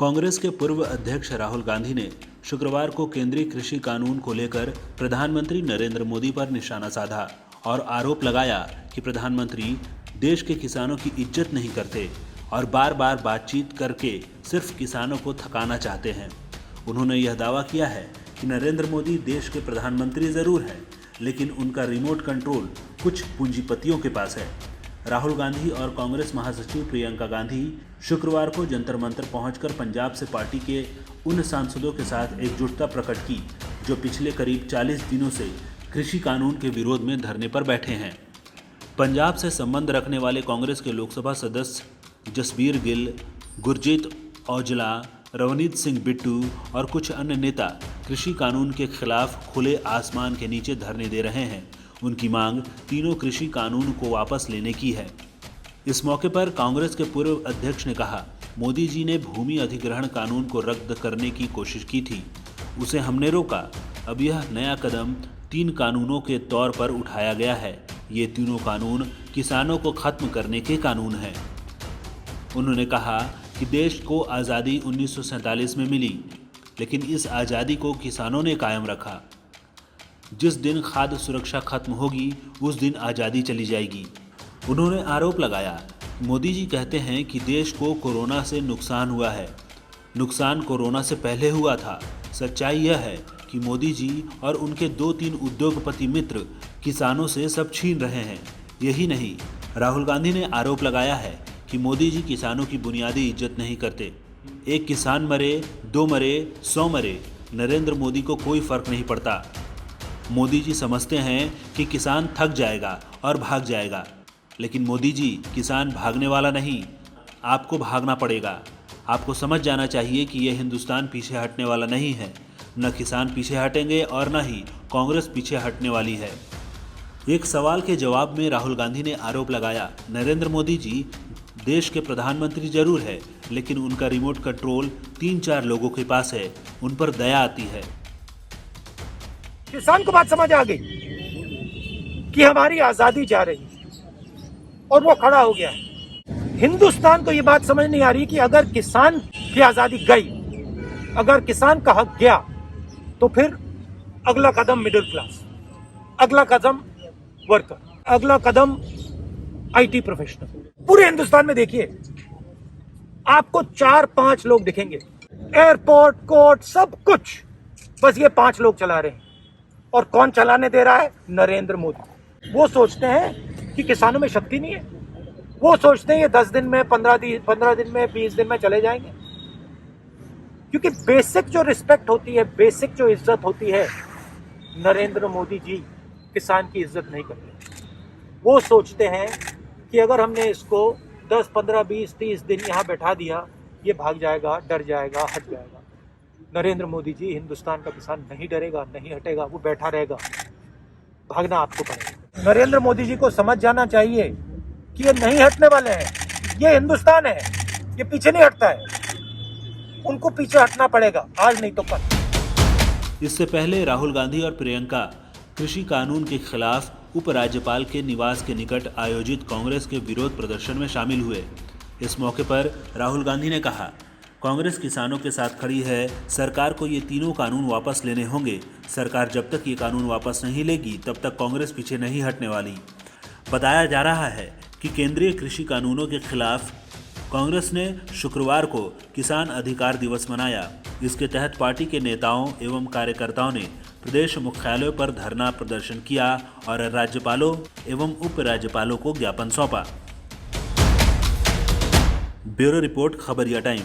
कांग्रेस के पूर्व अध्यक्ष राहुल गांधी ने शुक्रवार को केंद्रीय कृषि कानून को लेकर प्रधानमंत्री नरेंद्र मोदी पर निशाना साधा और आरोप लगाया कि प्रधानमंत्री देश के किसानों की इज्जत नहीं करते और बार बार बातचीत करके सिर्फ किसानों को थकाना चाहते हैं। उन्होंने यह दावा किया है कि नरेंद्र मोदी देश के प्रधानमंत्री जरूर हैं, लेकिन उनका रिमोट कंट्रोल कुछ पूंजीपतियों के पास है। राहुल गांधी और कांग्रेस महासचिव प्रियंका गांधी शुक्रवार को जंतर मंतर पहुंचकर पंजाब से पार्टी के उन सांसदों के साथ एकजुटता प्रकट की जो पिछले करीब 40 दिनों से कृषि कानून के विरोध में धरने पर बैठे हैं। पंजाब से संबंध रखने वाले कांग्रेस के लोकसभा सदस्य जसबीर गिल, गुरजीत औजला, रवनीत सिंह बिट्टू और कुछ अन्य नेता कृषि कानून के खिलाफ खुले आसमान के नीचे धरने दे रहे हैं। उनकी मांग तीनों कृषि कानून को वापस लेने की है। इस मौके पर कांग्रेस के पूर्व अध्यक्ष ने कहा, मोदी जी ने भूमि अधिग्रहण कानून को रद्द करने की कोशिश की थी, उसे हमने रोका। अब यह नया कदम 3 कानूनों के तौर पर उठाया गया है। ये तीनों कानून किसानों को खत्म करने के कानून हैं। उन्होंने कहा कि देश को आज़ादी 1947 में मिली, लेकिन इस आज़ादी को किसानों ने कायम रखा। जिस दिन खाद्य सुरक्षा खत्म होगी उस दिन आज़ादी चली जाएगी। उन्होंने आरोप लगाया, मोदी जी कहते हैं कि देश को कोरोना से नुकसान हुआ है। नुकसान कोरोना से पहले हुआ था। सच्चाई यह है कि मोदी जी और उनके 2-3 उद्योगपति मित्र किसानों से सब छीन रहे हैं। यही नहीं, राहुल गांधी ने आरोप लगाया है कि मोदी जी किसानों की बुनियादी इज्जत नहीं करते। एक किसान मरे, 2 मरे, 100 मरे, नरेंद्र मोदी को कोई फर्क नहीं पड़ता। मोदी जी समझते हैं कि किसान थक जाएगा और भाग जाएगा, लेकिन मोदी जी किसान भागने वाला नहीं, आपको भागना पड़ेगा। आपको समझ जाना चाहिए कि यह हिंदुस्तान पीछे हटने वाला नहीं है। न किसान पीछे हटेंगे और न ही कांग्रेस पीछे हटने वाली है। एक सवाल के जवाब में राहुल गांधी ने आरोप लगाया, नरेंद्र मोदी जी देश के प्रधानमंत्री जरूर है, लेकिन उनका रिमोट कंट्रोल 3-4 लोगों के पास है। उन पर दया आती है। किसान को बात समझ आ गई कि हमारी आजादी जा रही है और वो खड़ा हो गया है। हिंदुस्तान को ये बात समझ नहीं आ रही कि अगर किसान की आजादी गई, अगर किसान का हक गया, तो फिर अगला कदम मिडिल क्लास, अगला कदम वर्कर, अगला कदम आईटी प्रोफेशनल। पूरे हिंदुस्तान में देखिए, आपको 4-5 लोग दिखेंगे, एयरपोर्ट, कोर्ट, सब कुछ बस ये 5 लोग चला रहे हैं। और कौन चलाने दे रहा है? नरेंद्र मोदी। वो सोचते हैं कि किसानों में शक्ति नहीं है। वो सोचते हैं ये 10 दिन में, 15 दिन में, 20 दिन में चले जाएंगे। क्योंकि बेसिक जो रिस्पेक्ट होती है, बेसिक जो इज्जत होती है, नरेंद्र मोदी जी किसान की इज्जत नहीं करते। वो सोचते हैं कि अगर हमने इसको 10, 15, 20, 30 दिन यहाँ बैठा दिया, ये भाग जाएगा, डर जाएगा, हट जाएगा। नरेंद्र मोदी जी, हिंदुस्तान का किसान नहीं डरेगा, नहीं हटेगा, वो बैठा रहेगा। भागना आपको पड़ेगा। नरेंद्र मोदी जी को समझ जाना चाहिए कि ये नहीं हटने वाले हैं। ये हिंदुस्तान है, ये पीछे नहीं हटता है। उनको पीछे हटना पड़ेगा, आज नहीं तो कल। इससे पहले राहुल गांधी और प्रियंका कृषि कानून के खिलाफ उपराज्यपाल के निवास के निकट आयोजित कांग्रेस के विरोध प्रदर्शन में शामिल हुए। इस मौके पर राहुल गांधी ने कहा, कांग्रेस किसानों के साथ खड़ी है। सरकार को ये तीनों कानून वापस लेने होंगे। सरकार जब तक ये कानून वापस नहीं लेगी, तब तक कांग्रेस पीछे नहीं हटने वाली। बताया जा रहा है कि केंद्रीय कृषि कानूनों के खिलाफ कांग्रेस ने शुक्रवार को किसान अधिकार दिवस मनाया। इसके तहत पार्टी के नेताओं एवं कार्यकर्ताओं ने प्रदेश मुख्यालयों पर धरना प्रदर्शन किया और राज्यपालों एवं उपराज्यपालों को ज्ञापन सौंपा। ब्यूरो रिपोर्ट, खबरिया टाइम।